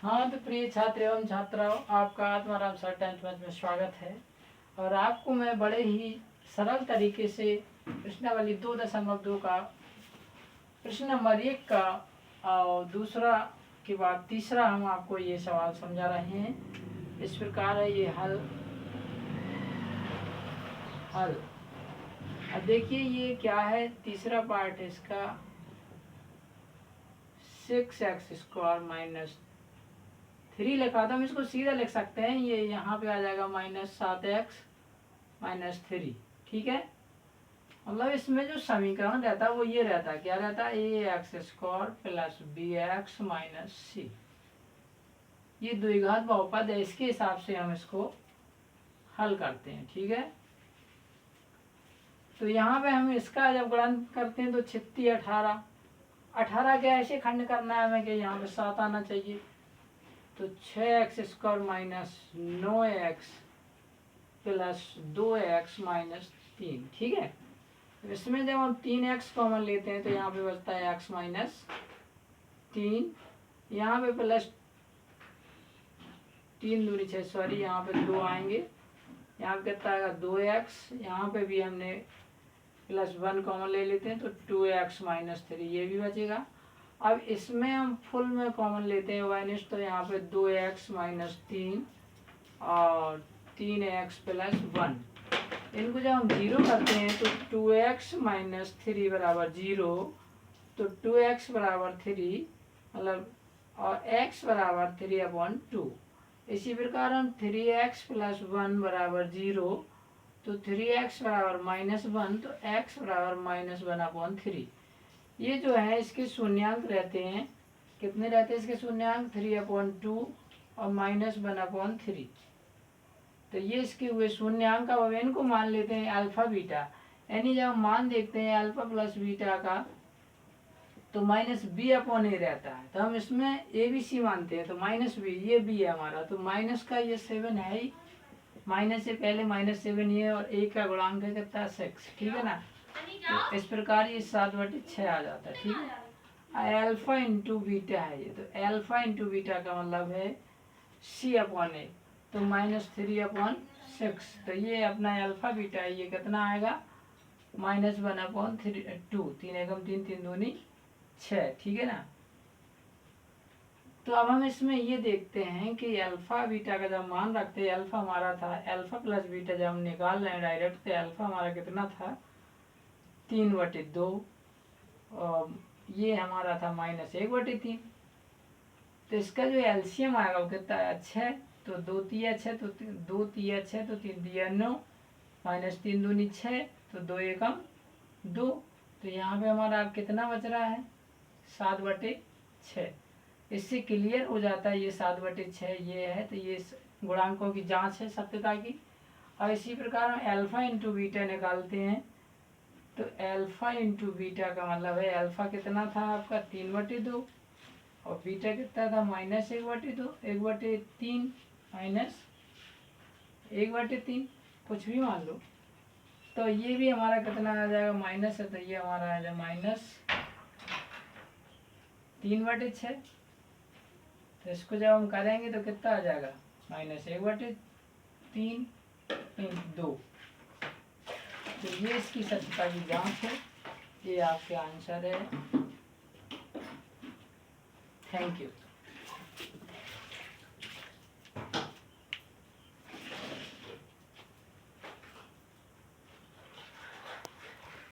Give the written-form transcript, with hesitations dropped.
हाँ तो प्रिय छात्र एवं छात्राओं, आपका आत्माराम सर 10th मैथ में स्वागत है। और आपको मैं बड़े ही सरल तरीके से प्रश्नावली 2.2 का प्रश्न नंबर 1 का और दूसरा के बाद तीसरा हम आपको ये सवाल समझा रहे हैं। इस प्रकार है ये हल। अब देखिए ये क्या है, तीसरा पार्ट है इसका 6x² - 3 लिखा था। हम इसको सीधा लिख सकते हैं, ये यहाँ पे आ जाएगा -7x - 3। ठीक है, मतलब इसमें जो समीकरण रहता है वो ये रहता है, क्या रहता है, ax² + bx - c। ये द्विघात बहुपद है, इसके हिसाब से हम इसको हल करते हैं। ठीक है, तो यहाँ पे हम इसका जब गुणन करते हैं तो 36 18 के ऐसे खंड करना है हमें कि यहाँ पे 7 आना चाहिए। तो 6x² - 9x + 2x - 3। ठीक है, इसमें जब हम 3x कॉमन लेते हैं तो यहाँ पे बचता है x - 3। यहाँ पे प्लस 3 दूनी 6, सॉरी यहाँ पे 2 आएंगे। यहाँ पे कितना आएगा 2x। यहाँ पे भी हमने +1 कॉमन ले लेते हैं तो 2x - 3 ये भी बचेगा। अब इसमें हम फुल में कॉमन लेते हैं y, तो यहाँ पे 2x - 3 और 3x + 1। इनको जब हम 0 करते हैं तो 2x - 3 = 0। तो 2x = 3 मतलब और x = 3/2। इसी प्रकार हम 3x + 1 = 0। तो 3x = -1, तो x = -1/3। ये जो है इसके शून्यांक रहते हैं, कितने रहते हैं इसके शून्यांक, 3/2 और -1/3। तो ये इसके हुए शून्यांक। अब इनको मान लेते हैं अल्फा बीटा, यानी जब हम मान देखते हैं अल्फा प्लस बीटा का तो -b/a रहता है। तो हम इसमें ABC मानते हैं, तो -b, ये b है हमारा, तो माइनस का ये 7 है ही, माइनस से पहले -7 ये, और एक का गुणांक है कितना 6। ठीक है ना, तो इस प्रकार ये 7/6 आ जाता है। ठीक है, अल्फा इंटू बीटा है ये, तो अल्फा इंटू बीटा का मतलब है c/a, तो -3/6। तो ये अपना अल्फा बीटा है, ये कितना आएगा -1/2। 3 एकम 3, 3 दूनी 6। ठीक है ना, तो अब हम इसमें ये देखते हैं कि अल्फा बीटा का जब मान रखते हैं, अल्फा हमारा था, अल्फा प्लस बीटा जब हम निकाल रहे हैं डायरेक्ट, तो अल्फा हमारा कितना था 3/2 और ये हमारा था -1/3। तो इसका जो एलसीएम आएगा वो कितना है 6। तो 2 तिया 6, तो 2 तिया 6, तो 3 तिया 9, -3 दूनी 6, तो 2 एकम 2। तो यहाँ पे हमारा अब कितना बच रहा है 7/6। इससे क्लियर हो जाता है ये 7/6 ये है, तो ये गुणांकों की जांच है सत्यता की। और इसी प्रकार हम अल्फा इंटू बीटा निकालते हैं, तो अल्फा इंटू बीटा का मतलब है अल्फा कितना था आपका 3/2 और बीटा कितना था -1/2, 1/3 -1/3, कुछ भी मान लो। तो ये भी हमारा कितना आ जाएगा माइनस है, तो ये हमारा आ जाएगा -3/6। तो इसको जब हम करेंगे तो कितना आ जाएगा -1/3 2। तो ये इसकी सत्यता की जांच है, ये आपके आंसर है। Thank you.